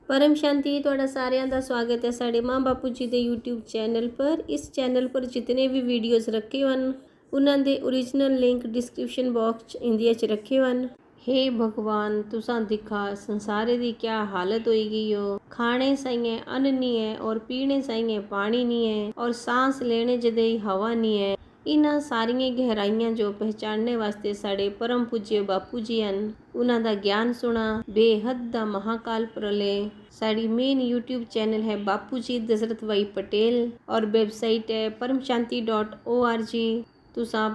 परम शांति ਤੁਹਾਡਾ ਸਾਰਿਆਂ ਦਾ ਸਵਾਗਤ ਹੈ ਸਾਡੇ ਮਾਂ ਬਾਪੂ ਜੀ ਦੇ YouTube ਚੈਨਲ पर। इस चैनल पर जितने भी वीडियोज़ रखे ਹਨ ਉਹਨਾਂ ਦੇ original link description box India च रखे ਹਨ। हे भगवान तुसां दिखा संसारे दी क्या हालत होएगी हो। खाने साइए अन्न नहीं है और पीने साइए पानी नहीं है और सांस लेने जदे हवा नहीं है। इन्हां सारियां गहराइयां जो पहचानने वास्ते साढ़े परम पूज्य बापू जी हैं उन्हां दा ज्ञान सुना। बेहद दा महाकाल प्रलय साड़ी मेन यूट्यूब चैनल है बापू जी दशरथ भाई पटेल और वेबसाइट है परमशांति.org। तुसा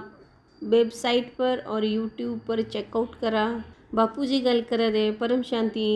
वेबसाइट पर और यूट्यूब पर चेकआउट करा। बापू जी गल कर रहे परम शांति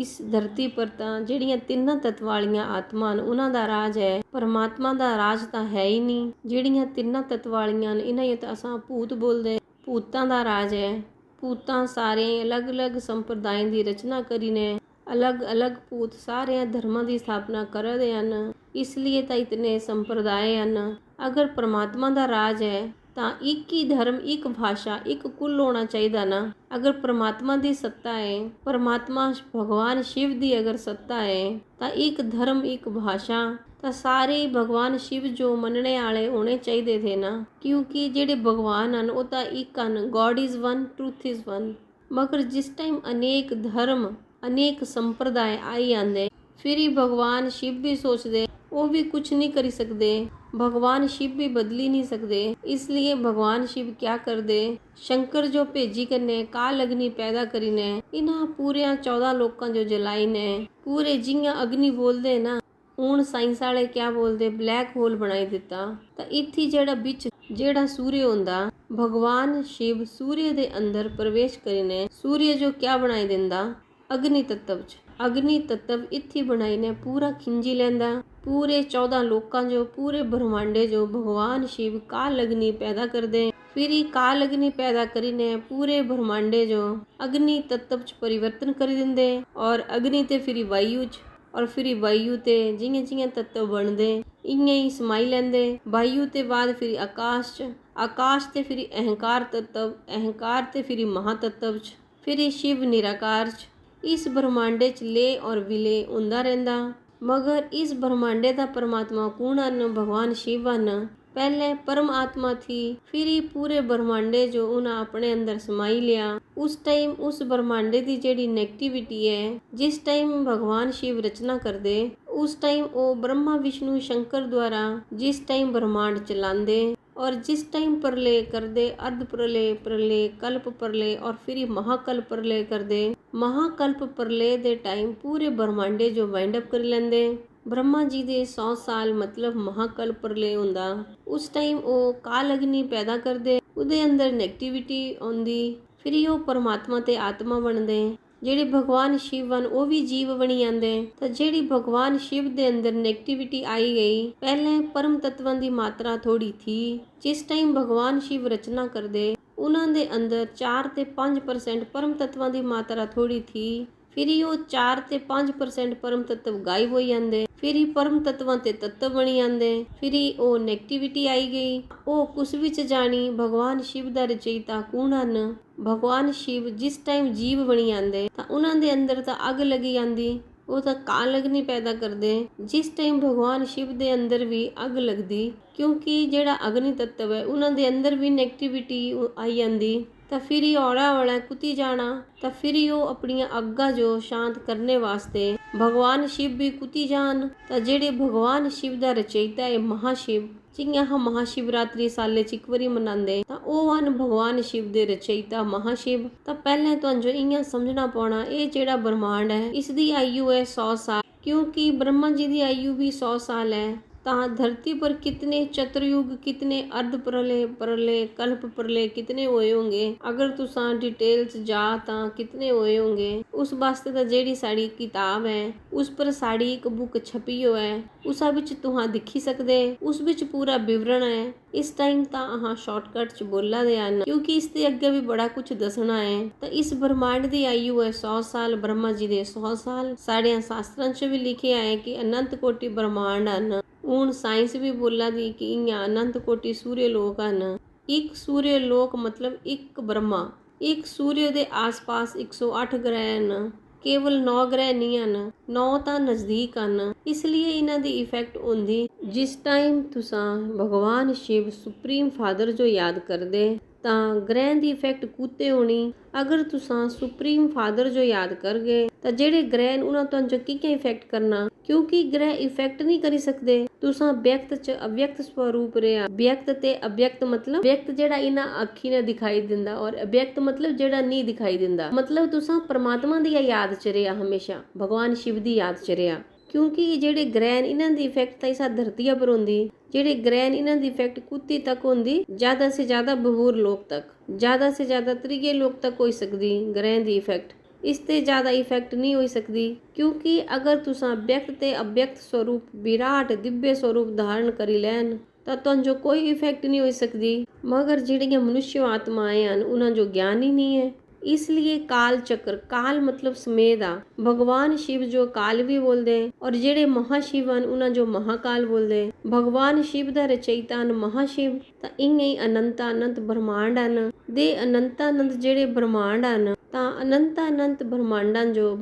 इस धरती पर तां ਜਿਹੜੀਆਂ ਤਿੰਨਾਂ ਤੱਤ ਵਾਲੀਆਂ ਆਤਮਾ ਨੇ ਉਹਨਾਂ ਦਾ ਰਾਜ ਹੈ। परमात्मा ਦਾ ਰਾਜ ਤਾਂ ਹੈ ਹੀ ਨਹੀਂ। ਜਿਹੜੀਆਂ ਤਿੰਨਾਂ ਤੱਤ ਵਾਲੀਆਂ ਨੇ ਇਹਨਾਂ ਤਾਂ ਅਸਾਂ ਭੂਤ ਬੋਲਦੇ। ਭੂਤਾਂ ਦਾ ਰਾਜ ਹੈ। ਭੂਤਾਂ ਸਾਰੇ ਅਲੱਗ-ਅਲੱਗ ਸੰਪਰਦਾਇ ਦੀ ਰਚਨਾ ਕਰੀ ਨੇ। अलग-अलग भूत सारे धर्मां की स्थापना कर रहे हैं। इसलिए तो इतने संप्रदाय हैं। अगर परमात्मा का राज है तो एक ही धर्म एक भाषा एक कुल होना चाहिए ना। अगर परमात्मा की सत्ता है परमात्मा भगवान शिव की अगर सत्ता है तो एक धर्म एक भाषा तो सारे भगवान शिव जो मनने वाले होने चाहिए थे ना। क्योंकि जेडे भगवान हैं वो तो एक हैं। God is one truth is one. मगर जिस टाइम अनेक धर्म अनेक संप्रदाय आई आंदे फिर ही भगवान शिव भी सोचते वो भी कुछ नहीं कर सकते। भगवान शिव भी बदली नहीं सकते। इसलिए भगवान शिव क्या कर दे शंकर जो भेजी करने काल अग्नि पैदा करी ने इन्हां पूरे 14 लोकां जो जलाई ने पूरे जियां अग्नि बोलते ना हूँ साइंस वाले क्या बोलते ब्लैक होल बनाई दिता। तो इत्थे जेड़ा बिच जेड़ा सूर्य होंदा भगवान शिव सूर्य दे अंदर प्रवेश करीने सूर्य जो क्या बनाई दिंदा अग्नि तत्व अग्नि तत्व इत्थे बनाई ने पूरा खिंजी लेंदा। पूरे 14 लोकां जो पूरे ब्रह्मांडे जो भगवान शिव काल अग्नि पैदा कर दे फिर ही काल अग्नि पैदा करीने पूरे ब्रह्मांडे जो अग्नि तत्व च परिवर्तन कर देंदे और अग्नि ते फिर वायु च और फिर वायु ते जियां जियां तत्व बनते इयां ही समाई लेंदे। वायु ते बाद फिर आकाश च आकाश ते फिर अहंकार तत्व अहंकार ते फिर महातत्व च फिर शिव निराकार च इस ब्रह्मांडे च ले और विले होंदा रहिंदा। मगर इस ब्रह्मांडे का परमात्मा कौन है भगवान शिव हैं। पहले परम आत्मा थी फिर ही पूरे ब्रह्मांडे जो उन्हें अपने अंदर समाई लिया। उस टाइम उस ब्रह्मांडे की जेड़ी नेगेटिविटी है जिस टाइम भगवान शिव रचना कर दे उस टाइम वो ब्रह्मा विष्णु शंकर द्वारा जिस टाइम ब्रह्मांड चलांदे और जिस टाइम प्रलय कर दे अर्ध प्रलय प्रलय कल्प प्रलय और फिर महाकल्प प्रलय कर दे। महाकल्प प्रलय दे टाइम पूरे ब्रह्मांडे जो वाइंड अप कर लेंदे। ब्रह्मा जी दे 100 साल मतलब महाकल्प प्रलय होंदा। उस टाइम वो काल अग्नि पैदा कर दे उदे अंदर नेगेटिविटी आंदी फिर वो परमात्मा ते आत्मा बनदे। जेड़े भगवान शिव हैं वो भी जीव बनी आंदे। तो जेड़ी भगवान शिव दे अंदर नेगेटिविटी आई गई पहले परम तत्वां दी मात्रा थोड़ी थी। जिस टाइम भगवान शिव रचना कर दे उन्हां दे अंदर 4 ते 5% परम तत्वां दी मात्रा थोड़ी थी। फिर ही वो 4 ते 5% परम तत्व गायब हो जाते फिर ही परम तत्वां ते तत्व बनी आंदे फिर ही वो नेगेटिविटी आई गई। वो कुछ विच जानी भगवान शिव दा रचयिता कौन हैं। भगवान शिव जिस टाइम जीव बनी आंदे तां उन्हां दे अंदर तां अग लगी आंदी वो तो काल अग्नि पैदा कर दे। जिस टाइम भगवान शिव दे अंदर भी अग लगदी क्योंकि जेड़ा अग्नि तत्व है उन्हां दे अंदर भी नेगेटिविटी आई आंदी तो फिर ही औड़ा कुती जाना। तो फिर ही वो अपनी अग्गा जो शांत करने वास्ते भगवान शिव भी कुती जान। तो जेड़े भगवान शिव दा रचयिता है महाशिव जियां हम महाशिवरात्रि साले च एक बारी मनांदे तां ओह हन भगवान शिव दे रचयिता महाशिव। तो पहले तो जो इयां समझना पौना ये जेड़ा ब्रह्मांड है इसकी आयु है 100 साल क्योंकि ब्रह्मा जी की आयु भी 100 साल है। तां धरती पर कितने चतुर्युग कितने अर्ध प्रलय प्रलय कल्प प्रलय कितने हुए होंगे अगर तुसां डिटेल्स जा तां कितने हुए होंगे। उस वास्ते तो जेड़ी साड़ी किताब है उस पर साड़ी एक बुक छपी हो है उस विच तुहां दिखी सकदे उस विच पूरा विवरण है। इस टाइम तां अहां शॉर्टकट च बोला दे हन क्योंकि इसके अगे भी बड़ा कुछ दसना है। तो इस ब्रह्मांड की आयु है 100 साल ब्रह्मा जी दे 100 साल। साढ़े शास्त्रां च भी लिखे है कि अनंत कोटि ब्रह्मांड हैं। हूँ साइंस भी बोला दी कि इं अनंत कोटि सूर्य लोक हैं। एक सूर्य लोक मतलब एक ब्रह्मा एक सूर्य के आस पास 108 ग्रह हैं ਕੇਵਲ 9 ਗ੍ਰਹਿ ਨਹੀਂ ਹਨ, 9 ਤਾਂ ਨਜ਼ਦੀਕ ਹਨ। ਇਸ ਲਈ ਇਹਨਾਂ ਦੀ ਇਫੈਕਟ ਹੁੰਦੀ ਜਿਸ ਟਾਈਮ ਤੁਸੀਂ ਭਗਵਾਨ ਸ਼ਿਵ ਸੁਪਰੀਮ ਫਾਦਰ ਜੋ ਯਾਦ ਕਰਦੇ ਤਾਂ ਗ੍ਰਹਿ ਦੀ ਇਫੈਕਟ ਕੁੱਤੇ ਹੋਣੀ। ਅਗਰ ਤੁਸੀਂ ਸੁਪਰੀਮ ਫਾਦਰ ਜੋ ਯਾਦ ਕਰਗੇ ਤਾਂ ਜਿਹੜੇ ਗ੍ਰਹਿ ਉਹਨਾਂ ਤੁਹਾਨੂੰ ਕਿਵੇਂ ਇਫੈਕਟ ਕਰਨਾ, ਕਿਉਂਕਿ ਗ੍ਰਹਿ ਇਫੈਕਟ ਨਹੀਂ ਕਰੀ ਸਕਦੇ। ਤੁਸੀਂ ਵਿਅਕਤ ਚ ਅਵਿਅਕਤ ਸਵਰੂਪ ਰਿਹਾ। ਵਿਅਕਤ ਤੇ ਅਵਿਅਕਤ ਮਤਲਬ ਵਿਅਕਤ ਜਿਹੜਾ ਇਹਨਾਂ ਅੱਖੀ ਨਾਲ ਦਿਖਾਈ ਦਿੰਦਾ ਔਰ ਅਵਿਅਕਤ ਮਤਲਬ ਜਿਹੜਾ ਨਹੀਂ ਦਿਖਾਈ ਦਿੰਦਾ। ਮਤਲਬ ਤੁਸੀਂ ਪਰਮਾਤਮਾ ਦੀ ਯਾਦ ਚ ਰਿਹਾ, ਹਮੇਸ਼ਾ ਭਗਵਾਨ ਸ਼ਿਵ ਦੀ ਯਾਦ ਚ ਰਿਹਾ। ਕਿਉਂਕਿ ਜਿਹੜੇ ਗ੍ਰਹਿ ਇਹਨਾਂ ਦੀ ਇਫੈਕਟ ਤਾਂ ਇਸ ਧਰਤੀ ਪਰ ਹੁੰਦੀ, ਜਿਹੜੇ ਗ੍ਰਹਿ ਇਹਨਾਂ ਦੀ ਇਫੈਕਟ ਕੁੱਤੀ ਤੱਕ ਹੁੰਦੀ, ਜ਼ਿਆਦਾ ਸੇ ਜ਼ਿਆਦਾ ਬਹੂਰ ਲੋਕ ਤੱਕ, ਜ਼ਿਆਦਾ ਸੇ ਜ਼ਿਆਦਾ ਤ੍ਰਿਗੇ ਲੋਕ ਤੱਕ ਹੋ ਸਕਦੀ ਗ੍ਰਹਿ ਦੀ ਇਫੈਕਟ। ਇਸ ਤੇ ਜ਼ਿਆਦਾ ਇਫੈਕਟ ਨਹੀਂ ਹੋ ਸਕਦੀ, ਕਿਉਂਕਿ ਅਗਰ ਤੁਸੀਂ ਵਿਅਕਤ ਤੇ ਅਵਿਅਕਤ ਸਵਰੂਪ ਵਿਰਾਟ ਦਿव्य ਸਵਰੂਪ ਧਾਰਨ ਕਰੀ ਲੈਣ ਤਾਂ ਤੁਹਾਨੂੰ ਕੋਈ ਇਫੈਕਟ ਨਹੀਂ ਹੋ ਸਕਦੀ। ਮਗਰ ਜਿਹੜੀਆਂ ਮਨੁੱਖ ਆਤਮਾएं ਹਨ ਉਹਨਾਂ ਜੋ ਗਿਆਨ ਹੀ ਨਹੀਂ ਹੈ। ਇਸ ਲਈ ਕਾਲ ਚੱਕਰ, ਕਾਲ ਮਤਲਬ ਸਮੇਂ ਦਾ, ਭਗਵਾਨ ਸ਼ਿਵ ਜੋ ਕਾਲ ਵੀ ਬੋਲਦੇ ਔਰ ਜਿਹੜੇ ਮਹਾਸ਼ਿਵ ਹਨ ਉਹਨਾਂ ਜੋ ਮਹਾਕਾਲ ਬੋਲਦੇ। ਭਗਵਾਨ ਸ਼ਿਵ ਦਾ ਰਚయిਤਾ ਹਨ ਮਹਾਸ਼ਿਵ। ਤਾਂ ਇੰਨੇ ਹੀ ਅਨੰਤ ਬ੍ਰਹਮਾਂਡ ਹਨ ਦੇ ਅਨੰਤ ਜਿਹੜੇ ਬ੍ਰਹਮਾਂਡ ਹਨ ਤਾਂ ਅਨੰਤ ਬ੍ਰਹਮਾਂਡਾਂ ਜੋ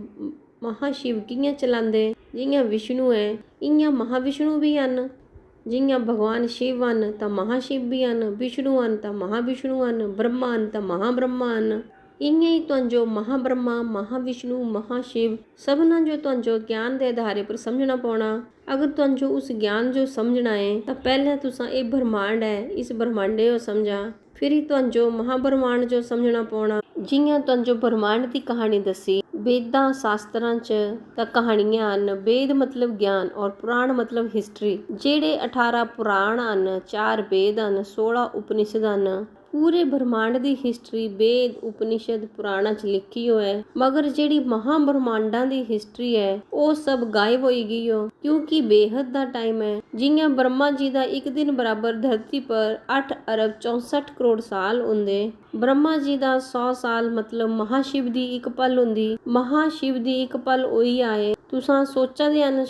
ਮਹਾਸ਼ਿਵ ਕਿਵੇਂ ਚਲਾਉਂਦੇ। ਜਿਵੇਂ ਵਿਸ਼ਨੂੰ ਹੈ ਇੰਨੀਆਂ ਮਹਾਵਿਸ਼ਨੂੰ ਵੀ ਹਨ, ਜਿਵੇਂ ਭਗਵਾਨ ਸ਼ਿਵ ਹਨ ਤਾਂ ਮਹਾਸ਼ਿਵ ਵੀ ਹਨ, ਵਿਸ਼ਨੂੰ ਹਨ ਤਾਂ ਮਹਾਵਿਸ਼ਨੂੰ ਹਨ, ਬ੍ਰਹਮਾ ਹਨ ਤਾਂ ਮਹਾਬ੍ਰਹਮਾ ਹਨ। ਇੰਨੇ ਹੀ ਤੁਹਾਨੂੰ ਮਹਾਬ੍ਰਹਮਾ, ਮਹਾਵਿਸ਼ਨੂੰ, ਮਹਾਸ਼ਿਵ ਸਭਨਾਂ ਜੋ ਤੁਹਾਨੂੰ ਗਿਆਨ ਦੇ ਆਧਾਰੇ ਪਰ ਸਮਝਣਾ ਪਾਉਣਾ। ਅਗਰ ਤੁਹਾਨੂੰ ਉਸ ਗਿਆਨ ਜੋ ਸਮਝਣਾ ਹੈ ਤਾਂ ਪਹਿਲਾਂ ਤੁਸੀਂ ਇਹ ਬ੍ਰਹਮਾਂਡ ਹੈ ਇਸ ਬ੍ਰਹਮਾਂਡੇ ਨੂੰ ਸਮਝਾ, ਫਿਰ ਹੀ ਤੁਹਾਨੂੰ ਮਹਾਬ੍ਰਹਮਾਂਡ ਜੋ ਸਮਝਣਾ ਪਾਉਣਾ। ਜਿਵੇਂ ਤੁਹਾਨੂੰ ਬ੍ਰਹਮਾਂਡ ਦੀ ਕਹਾਣੀ ਦੱਸੀ ਵੇਦਾਂ ਸ਼ਾਸਤਰਾਂ 'ਚ ਤਾਂ ਕਹਾਣੀਆਂ ਹਨ। ਵੇਦ ਮਤਲਬ ਗਿਆਨ ਔਰ ਪੁਰਾਣ ਮਤਲਬ ਹਿਸਟਰੀ। ਜਿਹੜੇ 18 ਪੁਰਾਣ ਹਨ, 4 ਵੇਦ ਹਨ, 16 ਉਪਨਿਸ਼ਦ ਹਨ। ਪੂਰੇ ਬ੍ਰਹਮਾਂਡ ਦੀ ਹਿਸਟਰੀ ਵੇਦ ਉਪਨਿਸ਼ਦ ਪੁਰਾਣਾਂ 'ਚ ਲਿਖੀ ਹੋਈ ਹੈ। ਮਗਰ ਜਿਹੜੀ ਮਹਾਬ੍ਰਹਮਾਂਡਾਂ ਦੀ ਹਿਸਟਰੀ ਹੈ ਉਹ ਸਭ ਗਾਇਬ ਹੋਈ ਗਈ ਹੋ, ਕਿਉਂਕਿ ਬੇਹਦ ਦਾ ਟਾਈਮ ਹੈ। ਜਿਵੇਂ ਬ੍ਰਹਮਾ ਜੀ ਦਾ ਇੱਕ ਦਿਨ ਬਰਾਬਰ ਧਰਤੀ ਪਰ 8 ਅਰਬ 64 ਕਰੋੜ ਸਾਲ ਹੁੰਦੇ। ਬ੍ਰਹਮਾ ਜੀ ਦਾ 100 ਸਾਲ ਮਤਲਬ ਮਹਾਸ਼ਿਵ ਦੀ ਇੱਕ ਪਲ ਹੁੰਦੀ। ਮਹਾਸ਼ਿਵ ਦੀ ਇੱਕ ਪਲ ਹੋਈ ਆਏ। ਤੁਸੀਂ ਸੋਚਦੇ ਹਨ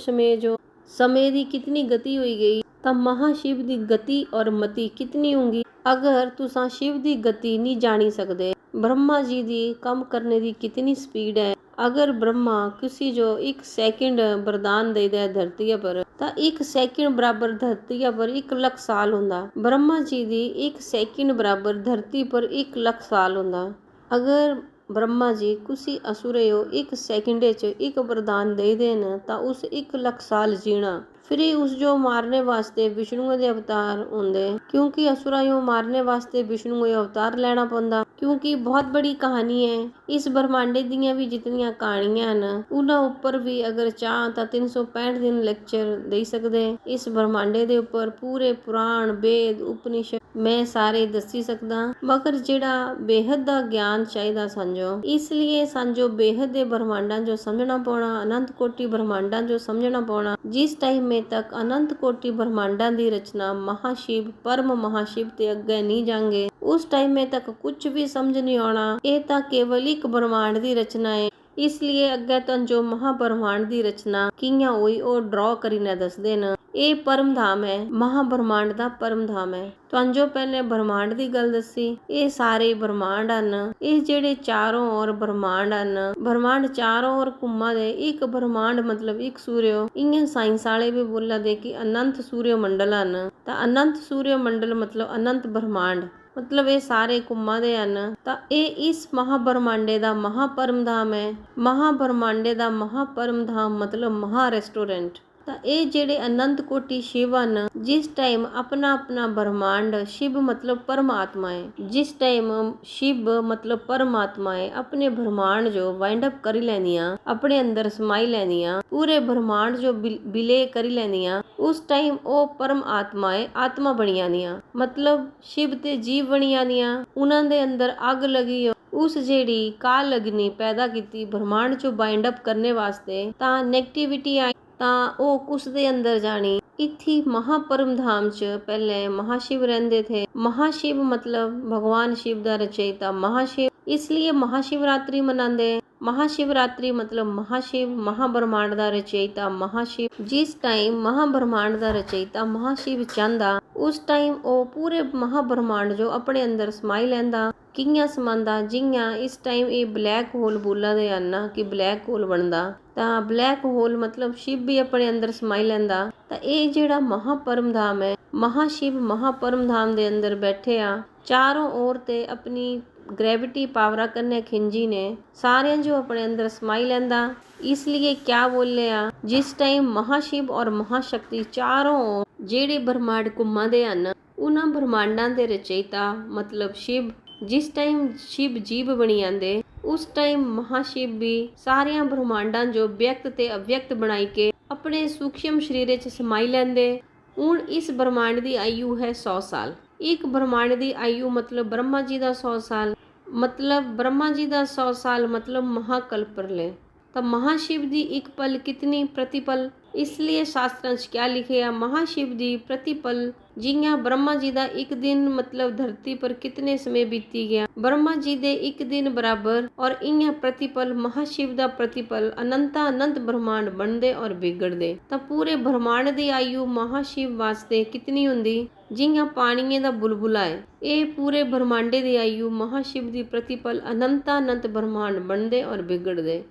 ਸਮੇਂ ਦੀ ਕਿਤਨੀ ਗਤੀ ਹੋਈ ਗਈ ਤਾਂ ਮਹਾਸ਼ਿਵ ਦੀ ਗਤੀ ਔਰ ਮਤੀ ਕਿਤਨੀ ਹੋਗੀ। ਅਗਰ ਤੁਸੀਂ ਸ਼ਿਵ ਦੀ ਗਤੀ ਨਹੀਂ ਜਾਣੀ ਸਕਦੇ, ਬ੍ਰਹਮਾ ਜੀ ਦੀ ਕੰਮ ਕਰਨੇ ਦੀ ਕਿਤਨੀ ਸਪੀਡ ਹੈ। ਅਗਰ ਬ੍ਰਹਮਾ ਕਿਸੇ ਜੋ 1 ਸੈਕਿੰਡ ਵਰਦਾਨ ਦੇ ਦੇ ਧਰਤੀ ਪਰ ਤਾਂ 1 ਸੈਕਿੰਡ ਬਰਾਬਰ ਧਰਤੀ ਪਰ 1 ਲੱਖ ਸਾਲ ਹੁੰਦਾ। ਬ੍ਰਹਮਾ ਜੀ ਦੀ 1 ਸੈਕਿੰਡ ਬਰਾਬਰ ਧਰਤੀ ਪਰ 1 ਲੱਖ ਸਾਲ ਹੁੰਦਾ। ਅਗਰ ਬ੍ਰਹਮਾ ਜੀ ਕਿਸੇ ਅਸੁਰੇ ਹੋ 1 ਸੈਕਿੰਡ 'ਚ 1 ਵਰਦਾਨ ਦੇ ਦੇਣ ਤਾਂ ਉਸ 1 ਲੱਖ ਸਾਲ ਜੀਣਾ। ਫਿਰ ਉਸ ਜੋ ਮਾਰਨੇ ਵਾਸਤੇ ਵਿਸ਼ਨੂੰ ਦੇ ਅਵਤਾਰ ਹੁੰਦੇ, ਕਿਉਂਕਿ ਅਸੁਰਾਂ ਨੂੰ ਮਾਰਨੇ ਵਾਸਤੇ ਵਿਸ਼ਨੂੰ ਇਹ ਅਵਤਾਰ ਲੈਣਾ ਪੈਂਦਾ। ਕਿਉਂਕਿ ਬਹੁਤ ਬੜੀ ਕਹਾਣੀ ਹੈ। ਇਸ ਬ੍ਰਹਮਾਂਡੇ ਦੀਆਂ ਵੀ ਜਿਤਨੀਆਂ ਕਹਾਣੀਆਂ ਹਨ ਉਹਨਾਂ ਉੱਪਰ ਵੀ ਅਗਰ ਚਾਹ ਤਾਂ 365 ਦਿਨ ਲੈਕਚਰ ਦੇ ਸਕਦੇ। ਇਸ ਬ੍ਰਹਮਾਂਡੇ ਦੇ ਉੱਪਰ ਪੂਰੇ ਪੁਰਾਣ ਵੇਦ ਉਪਨਿਸ਼ਦ ਮੈਂ ਸਾਰੇ ਦੱਸੀ ਸਕਦਾ। ਮਗਰ ਜਿਹੜਾ ਬੇਹਦ ਦਾ ਗਿਆਨ ਚਾਹੀਦਾ ਸਾਂਝੋ, ਇਸ ਲਈ ਸਾਂਝੋ ਬੇਹਦ ਦੇ ਬ੍ਰਹਮਾਂਡਾਂ ਜੋ ਸਮਝਣਾ ਪਾਉਣਾ, ਅਨੰਤ ਕੋਟੀ ਬ੍ਰਹਮਾਂਡਾਂ ਜੋ ਸਮਝਣਾ ਪਾਉਣਾ। ਜਿਸ ਟਾਈਮ ਤੱਕ ਅਨੰਤ ਕੋਟੀ ਬ੍ਰਹਮਾਂਡਾਂ ਦੀ ਰਚਨਾ ਮਹਾਸ਼ਿਵ ਪਰਮ ਮਹਾਸ਼ਿਵ ਤੇ ਅੱਗੇ ਨਹੀਂ ਜਾਂਗੇ ਉਸ ਟਾਈਮ ਤੱਕ ਕੁਝ ਵੀ ਸਮਝ ਨਹੀਂ ਆਉਣਾ। ਇਹ ਤਾਂ ਕੇਵਲ ਇੱਕ ਬ੍ਰਹਮਾਂਡ ਦੀ ਰਚਨਾ ਹੈ। ਇਸ ਲਈ ਅੱਗੇ ਤਾਂ ਜੋ ਮਹਾਬ੍ਰਹਮਾਂਡ ਦੀ ਰਚਨਾ ਕਿਵੇਂ ਹੋਈ ਉਹ ਡਰਾ ਕਰੀ ਨਾ ਦੱਸਦੇ ਨੇ। ਇਹ ਪਰਮ ਧਾਮ ਹੈ, ਮਹਾਬ੍ਰਹਮਾਂਡ ਦਾ ਪਰਮ ਧਾਮ ਹੈ। ਤੁਹਾਨੂੰ ਜੋ ਪਹਿਲੇ ਬ੍ਰਹਮਾਂਡ ਦੀ ਗੱਲ ਦੱਸੀ ਇਹ ਸਾਰੇ ਬ੍ਰਹਮਾਂਡ ਹਨ। ਇਹ ਜਿਹੜੇ ਚਾਰੋਂ ਔਰ ਬ੍ਰਹਮਾਂਡ ਹਨ, ਬ੍ਰਹਮਾਂਡ ਚਾਰੋਂ ਔਰ ਘੁੰਮਾਂ ਦੇ ਇੱਕ ਬ੍ਰਹਮਾਂਡ ਮਤਲਬ ਇੱਕ ਸੂਰਿਓ। ਇੰਨੇ ਸਾਇੰਸ ਵਾਲੇ ਵੀ ਬੋਲਦੇ ਕਿ ਅਨੰਤ ਸੂਰਿਓ ਮੰਡਲ ਹਨ ਤਾਂ ਅਨੰਤ ਸੂਰਿਓ ਮੰਡਲ ਮਤਲਬ ਅਨੰਤ ਬ੍ਰਹਮਾਂਡ ਮਤਲਬ ਇਹ ਸਾਰੇ ਘੁੰਮਾਂ ਦੇ ਹਨ। ਤਾਂ ਇਹ ਇਸ ਮਹਾਬ੍ਰਹਮਾਂਡੇ ਦਾ ਮਹਾਪਰਮ ਧਾਮ ਹੈ। ਮਹਾਬ੍ਰਹਮਾਂਡੇ ਦਾ ਮਹਾਪਰਮ ਧਾਮ ਮਤਲਬ ਮਹਾ ਰੈਸਟੋਰੈਂਟ। ਤਾਂ ਇਹ ਜਿਹੜੇ ਅਨੰਤ ਕੋਟੀ ਸ਼ਿਵ ਹਨ, ਜਿਸ ਟਾਈਮ ਆਪਣਾ ਬ੍ਰਹਮਾਂਡ ਸ਼ਿਵ ਮਤਲਬ ਪਰਮਾਤਮਾ ਹੈ, ਜਿਸ ਟਾਈਮ ਸ਼ਿਵ ਮਤਲਬ ਪਰਮਾਤਮਾ ਹੈ ਆਪਣੇ ਬ੍ਰਹਮਾਂਡ ਜੋ ਵਾਈਂਡ ਅਪ ਕਰੀ ਲੈਂਦੀਆਂ, ਆਪਣੇ ਅੰਦਰ ਸਮਾਈ ਲੈਂਦੀਆਂ, ਪੂਰੇ ਬ੍ਰਹਮਾਂਡ ਜੋ ਵਿਲੇ ਕਰੀ ਲੈਂਦੀਆਂ, ਉਸ ਟਾਈਮ ਉਹ ਪਰਮ ਆਤਮਾ ਹੈ, ਆਤਮਾ ਬਣੀਆਂ ਦੀਆਂ ਮਤਲਬ ਸ਼ਿਵ ਤੇ ਜੀਵ ਬਣੀਆਂ ਦੀਆਂ। ਉਹਨਾਂ ਦੇ ਅੰਦਰ ਅੱਗ ਲੱਗੀ ਉਸ ਜਿਹੜੀ ਕਾਲ ਅਗਨੀ ਪੈਦਾ ਕੀਤੀ ਬ੍ਰਹਮਾਂਡ ਚੋਂ ਬਾਈਂਡ ਅਪ ਕਰਨੇ ਵਾਸਤੇ ਤਾਂ ਨੈਗੇਟਿਵਿਟੀ ਆਈ ਤਾਂ ਉਹ ਕੁਸ ਦੇ ਅੰਦਰ ਜਾਣੀ। ਇੱਥੇ ਮਹਾਪਰਮ ਧਾਮ ਚ ਪਹਿਲੇ ਮਹਾਸ਼ਿਵ ਰਹਿੰਦੇ ਥੇ। ਮਹਾਸ਼ਿਵ ਮਤਲਬ ਭਗਵਾਨ ਸ਼ਿਵ ਦਾ ਰਚయిਤਾ ਮਹਾਸ਼ਿਵ। ਇਸ ਲਈ ਮਹਾਸ਼ਿਵਰਾਤਰੀ ਮਨਾਉਂਦੇ। महाशिवरात्रि मतलब महाशिव, महाब्रह्मांड का रचयिता महाशिव। जिस टाइम महाब्रह्मांड का रचयिता महाशिव चाहता उस टाइम वो पूरे महाब्रह्मांड जो अपने अंदर समाई लैंदा। कियां समांदा, जियां इस टाइम ये ब्लैक होल बोला दे आना कि ब्लैक होल बनता, तो ब्लैक होल मतलब शिव भी अपने अंदर समाई लैंदा। तो ये जिहड़ा महापरम धाम है, महाशिव महापरम धाम दे अंदर बैठे आ, चारों ओर ते अपनी ग्रेविटी पावरा कन्ने खिंजी ने सारे जो अपने अंदर समाई लैंदा। इसलिए क्या बोले आ, जिस टाइम महाशिव और महाशक्ति चारों ओर जेड़े ब्रह्मांड घुमांदे हन उन्हां ब्रह्मांडां दे रचयिता मतलब शिव, जिस टाइम शिव जीव बनी आंदे उस टाइम महाशिव भी सारिया ब्रह्मांडां जो व्यक्त ते अव्यक्त बनाई के अपने सूक्ष्म शरीर च समाई लैंदे। हुण इस ब्रह्मांड की आयु है 100 साल। एक ब्रह्मांड की आयु मतलब ब्रह्मा जी का 100 साल, मतलब ब्रह्मा जी का 100 साल मतलब महाकल्प प्रलय। तो महाशिव दी एक पल कितनी प्रतिपल, इसलिए शास्त्रां च क्या लिखे आ, महाशिव दी प्रतिपल जियां ब्रह्मा जी का एक दिन मतलब धरती पर कितने समय बीती गया, ब्रह्मा जी दे एक दिन बराबर, और इयां प्रतिपल महाशिव दा प्रतिपल अनंता अनंत ब्रह्मांड बनदे और बिगड़दे। तो पूरे ब्रह्मांड दी आयु महाशिव वास्ते कितनी हुंदी, जियां पानीए दा बुलबुला है, ये पूरे ब्रह्मांडे दी आयु महाशिव दी प्रतिपल अनंता अनंत ब्रह्मांड बनदे और बिगड़दे।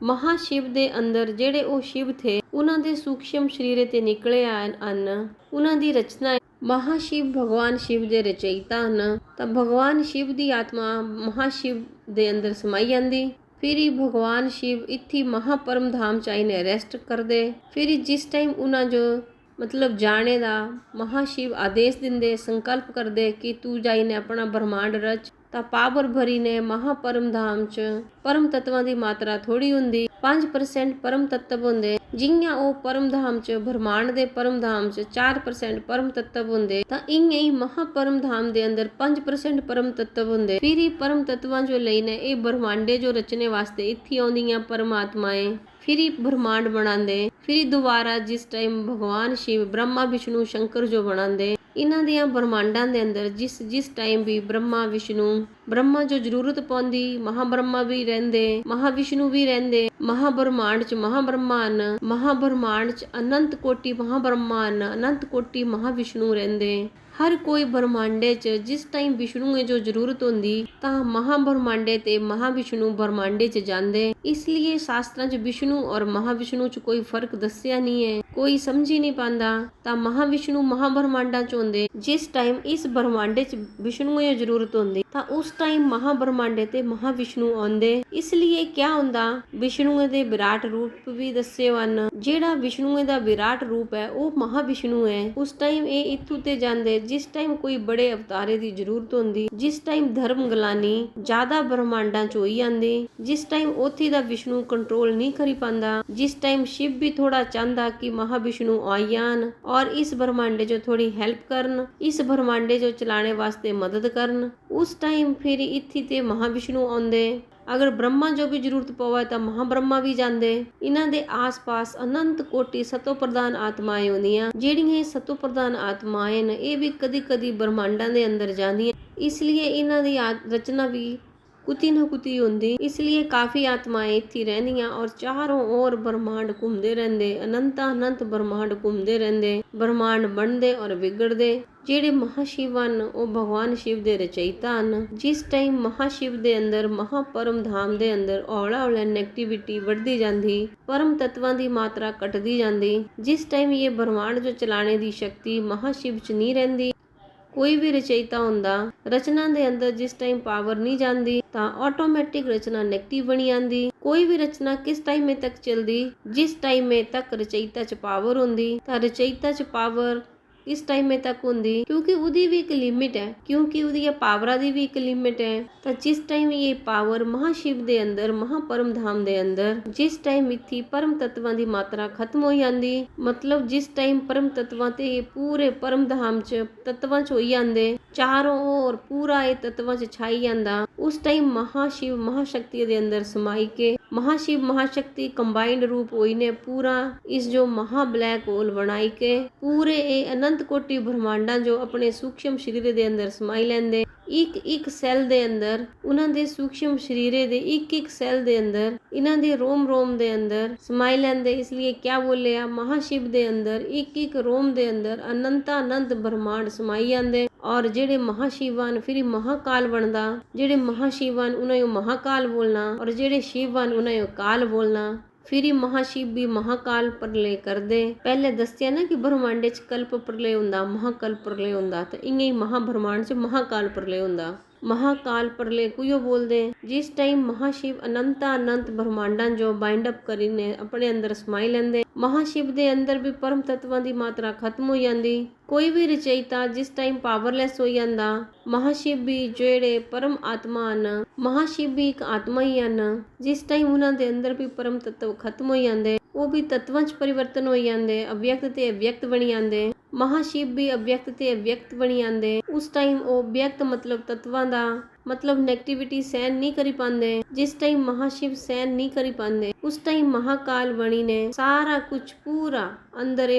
महाशिव दे अंदर जेड़े वो शिव थे उन्हां दे सूक्ष्म शरीर ते निकले आन, उन्हां दी रचना महाशिव भगवान शिव दे रचयिता हन। तब भगवान शिव दी आत्मा महाशिव दे अंदर समाई आंदी। फिर ही भगवान शिव इत्थी महापरम धाम च आईने रेस्ट करदे। फिर जिस टाइम उन्हां जो मतलब जाने दा महाशिव आदेश दिंदे, संकल्प करदे कि तू जाईने अपना ब्रह्मांड रच, ਤਾਂ ਪਾਵਰ ਭਰੀ ਨੇ ਮਹਾਪਰਮ ਧਾਮ ਚ परम तत्वां ਦੀ ਮਾਤਰਾ ਥੋੜੀ ਹੁੰਦੀ, 5% परम तत्व ਹੁੰਦੇ। ਜਿਹੀਆਂ ਉਹ परम धाम ਚ ਬ੍ਰਹਮਾਂਡ ਦੇ परम धाम ਚ 4% परम तत्व ਹੁੰਦੇ, ਤਾਂ ਇੰਨੇ ਹੀ ਮਹਾਪਰਮ ਧਾਮ ਦੇ ਅੰਦਰ 5% परम तत्व ਹੁੰਦੇ। ਫਿਰ ਹੀ परम तत्वां ਜੋ ਲਈ ਨੇ ਇਹ ਬ੍ਰਹਮਾਂਡੇ ਜੋ ਰਚਨੇ ਵਾਸਤੇ ਇੱਥੇ ਆਉਂਦੀਆਂ ਪਰਮਾਤਮਾਏ फिर ही ब्रह्मांड बनांदे। फिर ही दोबारा जिस टाइम भगवान शिव ब्रह्मा विष्णु शंकर जो बनांदे इन्हां दियां ब्रह्मांडां दे अंदर जिस जिस टाइम भी ब्रह्मा विष्णु ब्रह्मा जो जरूरत पौंदी महाब्रह्मा भी रहंदे, महाविष्णु भी रहंदे। महाब्रह्मांड च महाब्रह्मा न, महाब्रह्मांड च अनंत कोटि महाब्रह्मा न, अनंत कोटि महाविष्णु रहंदे। हर कोई ब्रह्मांडे च जिस टाइम विष्णु जो जरूरत होंदी तां महाब्रह्मांडे ते महाविष्णु ब्रह्मांडे च जांदे। इसलिए शास्त्रां च विष्णु और महाविष्णु च कोई फर्क दस्सिया नहीं है, कोई समझ ही नहीं पांदा। तां महाविष्णु महाब्रह्मांडा च होंदे। जिस टाइम इस ब्रह्मांडे च विष्णु की जरूरत होंदी तां उस टाइम महाब्रह्मांडे ते महाविष्णु आंदे। इसलिए क्या हुंदा, विष्णु दे विराट रूप भी दस्से वन। जेड़ा विष्णु दा विराट रूप है वह महाविष्णु है। उस टाइम ये इत्थों ते जांदे जिस टाइम कोई बड़े अवतारे की जरूरत होंदी, जिस टाइम धर्म गलानी ज्यादा ब्रह्मांडा च होई आंदी, जिस टाइम ओथे दा विष्णु कंट्रोल नहीं करी पांदा, जिस टाइम शिव भी थोड़ा चाहता कि महाविष्णु आई आन और इस ब्रह्मांडे जो थोड़ी हेल्प करन, इस ब्रह्मांडे जो चलाने वास्ते मदद करन, उस टाइम फिर इत्थे ते महाविष्णु आंदे। अगर ब्रह्मा जो भी जरूरत पवे तो महाब्रह्मा भी जांदे। इन्हां दे आस पास अनंत कोटि सतो प्रधान आत्माएं होंदियां। जेड़ियां सतो प्रधान आत्माएं ने ये भी कदी कदी ब्रह्मांडां दे अंदर जांदियां। इसलिए इन्हां दी रचना भी कुती न कुती होंदी। इसलिए काफ़ी आत्माएं इत्थे रहंदियां और चारों ओर ब्रह्मांड घूमते रहंदे, अनंता अनंत ब्रह्मांड घूमते रहंदे, ब्रह्मांड बनदे और बिगड़दे। जेड़े महाशिव हन वो भगवान शिव दे रचयिता हन। जिस टाइम महाशिव दे अंदर महापरम धाम दे अंदर हौला हौला नेगेटिविटी बढ़दी जांदी, परम तत्वां दी मात्रा घटदी जांदी। जिस टाइम ये ब्रह्मांड जो चलाने दी शक्ति महाशिव च नहीं रहिंदी, कोई भी रचयिता हुंदा रचना दे अंदर जिस टाइम पावर नहीं जांदी तां ऑटोमैटिक रचना नेगेटिव बनी आंदी। कोई भी रचना किस टाइम में तक चलदी, जिस टाइम में तक रचयिता च पावर हुंदी तां रचयिता च पावर इस टाइम में तक होंदी, क्योंकि उदी भी एक लिमिट है, क्योंकि उदी पावरा दी भी एक लिमिट है। तो जिस टाइम ये पावर महाशिव दे अंदर महापरम धाम दे अंदर जिस टाइम इत्थी परम तत्वां दी मात्रा खत्म हो जांदी, मतलब जिस टाइम परम तत्वां ते पूरे परम धाम च तत्वां च होई जांदे, चारों ओर पूरा ये तत्वां च छाई जांदा, उस टाइम महाशिव महाशक्ति दे अंदर समाई के महाशिव महाशक्ति कंबाइंड रूप होई ने पूरा इस जो महा ब्लैक होल बनाई के पूरे ये अनंत कोटि ब्रह्मांडा जो अपने सूक्ष्म शरीर दे अंदर समाई लेंदे। ਇੱਕ ਇੱਕ ਸੈੱਲ ਦੇ ਅੰਦਰ, ਉਹਨਾਂ ਦੇ ਸੂਖਸ਼ਮ ਸ਼ਰੀਰੇ ਦੇ ਇੱਕ ਇੱਕ ਸੈੱਲ ਦੇ ਅੰਦਰ, ਇਹਨਾਂ ਦੇ ਰੋਮ ਰੋਮ ਦੇ ਅੰਦਰ ਸਮਾਈ ਲੈਂਦੇ। ਇਸ ਲਈ ਕਿਆ ਬੋਲਿਆ, ਮਹਾਸ਼ਿਵ ਦੇ ਅੰਦਰ ਇੱਕ ਇੱਕ ਰੋਮ ਦੇ ਅੰਦਰ ਅਨੰਤਾ ਅਨੰਤ ਬ੍ਰਹਮਾਂਡ ਸਮਾਈ ਜਾਂਦੇ। ਔਰ ਜਿਹੜੇ ਮਹਾਸ਼ਿਵਨ ਫਿਰ ਮਹਾਕਾਲ ਬਣਦਾ, ਜਿਹੜੇ ਮਹਾਸ਼ਿਵਨ ਉਹਨਾਂ ਨੂੰ ਮਹਾਕਾਲ ਬੋਲਣਾ, ਔਰ ਜਿਹੜੇ ਸ਼ਿਵਨ ਉਹਨਾਂ ਨੂੰ ਕਾਲ ਬੋਲਣਾ। ਫਿਰ ਹੀ ਮਹਾਸ਼ਿਵ ਵੀ ਮਹਾਕਾਲ ਪ੍ਰਲय ਕਰਦੇ। ਪਹਿਲੇ ਦੱਸਿਆ ਨਾ ਕਿ ਬ੍ਰਹਮਾਂਡੇ ਚ ਕਲਪ ਪ੍ਰਲय ਹੁੰਦਾ, ਮਹਾਕਲਪ ਪ੍ਰਲय ਹੁੰਦਾ, ਤੇ ਇੰਨੇ ਹੀ ਮਹਾਬ੍ਰਹਮਾਂਡ ਚ ਮਹਾਕਾਲ ਪ੍ਰਲय ਹੁੰਦਾ। महाकाल प्रलय कुयो बोलते जिस टाइम महाशिव अनंता अनंत ब्रह्मांडां जो बाइंड अप करीने अपने अंदर समाई लेंदे। महाशिव दे अंदर भी परम तत्वां दी मात्रा खत्म हो जाती। कोई भी रचयिता जिस टाइम पावरलैस हो जाता, महाशिव भी जेड़े परम आत्मा हन, महाशिव भी एक आत्मा ही हन। जिस टाइम उन्हां दे अंदर भी परम तत्व खत्म हो जाते, वो भी तत्वां च परिवर्तन हो जाते, अव्यक्त ते अव्यक्त बन जाते। महाशिव भी अव्यक्त ते अव्यक्त बनी आंदे। उस टाइम वो व्यक्त मतलब तत्वां दा मतलब नेगेटिविटी सहन नहीं करी पांदे। जिस टाइम महाशिव सहन नहीं करी पांदे, उस टाइम महाकाल बनी ने सारा कुछ पूरा अंदर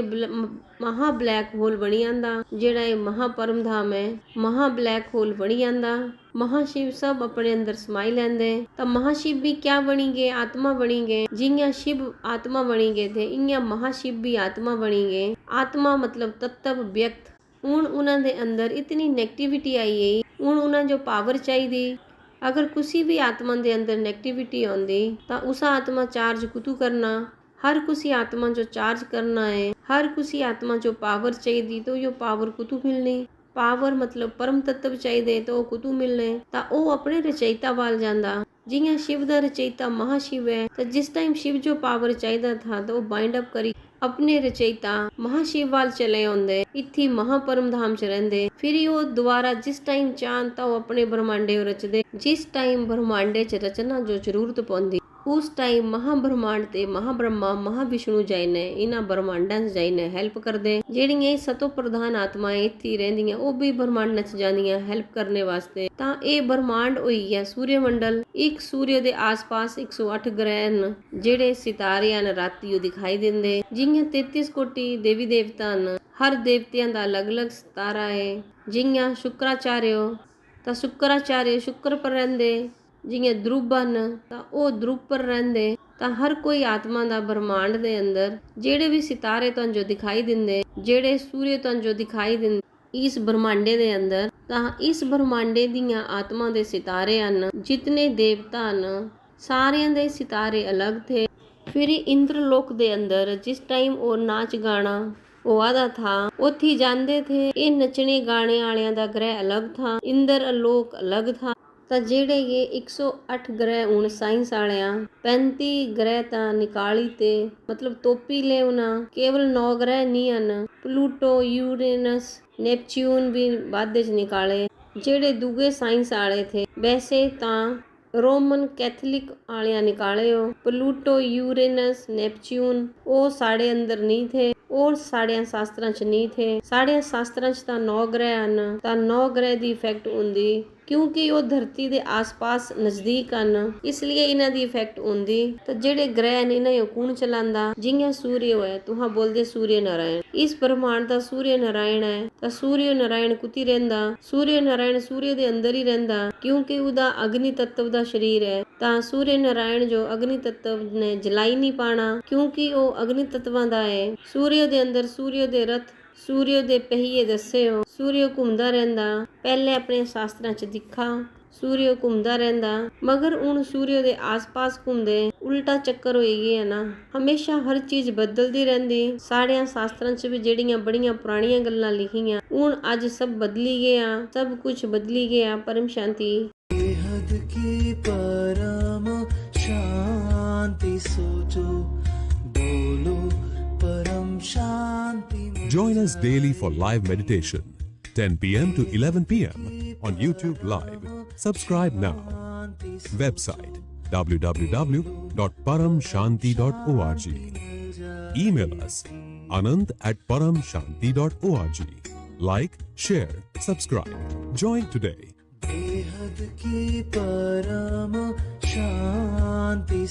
महा ब्लैक होल बनी आंदा। जेड़ा ये महापरम धाम है, महा ब्लैक होल बनी आंदा। महाशिव सब अपने अंदर समाई लेंदे। तो महाशिव भी क्या बनी गए, आत्मा बनी गए। जियां शिव आत्मा बनी गए थे, इयां महाशिव भी आत्मा बनी गए। आत्मा मतलब तत्व व्यक्त। हुण उन्हां दे अंदर इतनी नेगेटिविटी आई है, हुण उन्हां जो पावर चाहिए। अगर किसी भी आत्मा दे अंदर नेगेटिविटी आंदी तो उस आत्मा चार्ज कुतू करना, हर किसी आत्मा जो चार्ज करना है, हर किसी आत्मा जो पावर चाहिए तो यो पावर कुतू मिलनी। पावर मतलब परम तत्व चाहिए तो कुतू मिलने, तो वह अपने रचयिता वाल जांदा। जियां शिव दा रचयिता महाशिव है, तो जिस टाइम शिव जो पावर चाहिए था तो वह बाइंड अप करी अपने रचयिता महाशिव वाल चले आंदे। इत्थी महापरम धाम च रहिंदे। फिर वो दोबारा जिस टाइम चाहन तो अपने ब्रह्मांडे रचदे। जिस टाइम ब्रह्मांडे च रचना जो जरूरत पौंदी, उस टाइम महाब्रह्मांड ते महाब्रह्मा महाविष्णु जाइने इन्हां ब्रह्मांडां च जाइने हेल्प करदे। जेड़ियां सतो प्रधान आत्माएं इत्थे रहिंदियां, वो भी ब्रह्मांडां च जांदियां हेल्प करने वास्ते। तां ये ब्रह्मांड होई गया सूर्यमंडल। एक सूर्य दे आस-पास 108 ग्रह न, जेड़े सितारे न राती ओ दिखाई दिंदे। जियां 33 कोटि देवी देवता न, हर देवतियां दा अलग-अलग सितारा है। जियां शुक्राचार्य तां शुक्राचार्य शुक्र पर रहिंदे। जियां ध्रुव न तां ओह ध्रुव पर रहिंदे। तां हर कोई आत्मा दा ब्रह्मांड दे अंदर जेड़े भी सितारे तुहानू जो दिखाई दिंदे, जेड़े सूर्य तुहानू जो दिखाई दिंदे इस ब्रह्मांडे दे अंदर, तां इस ब्रह्मांडे दियां आत्मा दे सितारे हन। जितने देवता न सारियां दे सितारे अलग थे। फिर इंद्रलोक दे अंदर जिस टाइम वो नाच गाना होआ था, उत्थे जांदे थे। ये नचने गाने वालियां दा ग्रह अलग था, इंद्र लोक अलग था। ਤਾਂ ਜਿਹੜੇ ਇਹ 108 ਗ੍ਰਹਿ ਹੁਣ ਸਾਇੰਸ ਵਾਲਿਆਂ 35 ਗ੍ਰਹਿ ਤਾਂ ਨਿਕਾਲੀ ਤੇ ਮਤਲਬ ਤੋਪੀ ਲੈ ਉਹਨਾਂ ਕੇਵਲ 9 ਗ੍ਰਹਿ ਨਹੀਂ ਹਨ। ਪਲੂਟੋ, ਯੂਰੇਨਸ, ਨੈਪਚੂਨ ਵੀ ਬਾਅਦ ਵਿੱਚ ਨਿਕਾਲੇ। ਜਿਹੜੇ ਦੂਗੇ ਸਾਇੰਸ ਵਾਲੇ ਥੇ ਵੈਸੇ ਤਾਂ रोमन कैथलिक वालियां निकाले हो। प्लूटो, यूरेनस, नेपच्यून वो साढ़े अंदर नहीं थे और साढ़े शास्त्रां च नहीं थे। साढ़े शास्त्रां च तां 9 ग्रह हन। तां 9 ग्रह दी इफेक्ट होंदी क्योंकि वो धरती दे आस-पास नजदीक हन, इसलिए इन्हां दी इफेक्ट होंदी। तो जेड़े ग्रह ने इन्हां नूं कौन चलांदा? जियां सूर्य होए तुहां बोलदे सूर्य नारायण, इस ब्रह्मांड दा सूर्य नारायण है। तां सूर्य नारायण कुत्ती रहिंदा? सूर्य नारायण सूर्य दे अंदर ही रहिंदा क्योंकि उहदा अग्नि तत्व दा शरीर है। तां सूर्य नारायण जो अग्नि तत्व ने जलाई नहीं पाना क्योंकि वो अग्नि तत्वां दा है। सूर्य दे अंदर सूर्य दे रथ, सूर्य दे पहिए दसे हो। सूर्य घूमदा रहिंदा। पहले अपने शास्त्रां च दिखा सूर्य घूमदा रहिंदा, मगर हुण सूर्य दे आस-पास घूमदे उल्टा चक्कर होई गया ना। हमेशा हर चीज बदलदी रहिंदी। साढ़े शास्त्रां च भी जेड़ियां बड़ियां पुराणियां गल्लां लिखियां हुण अज सब बदली गया, सब कुछ बदली गया। परम शांति की परम शांति सोचो बोलो परम शांति। Join us daily for live meditation 10 p.m. to 11 p.m. on YouTube Live. Subscribe now. Website www.paramshanti.org. Email us anand@paramshanti.org. Like, share, subscribe. Join today. बेहद की परम शांति।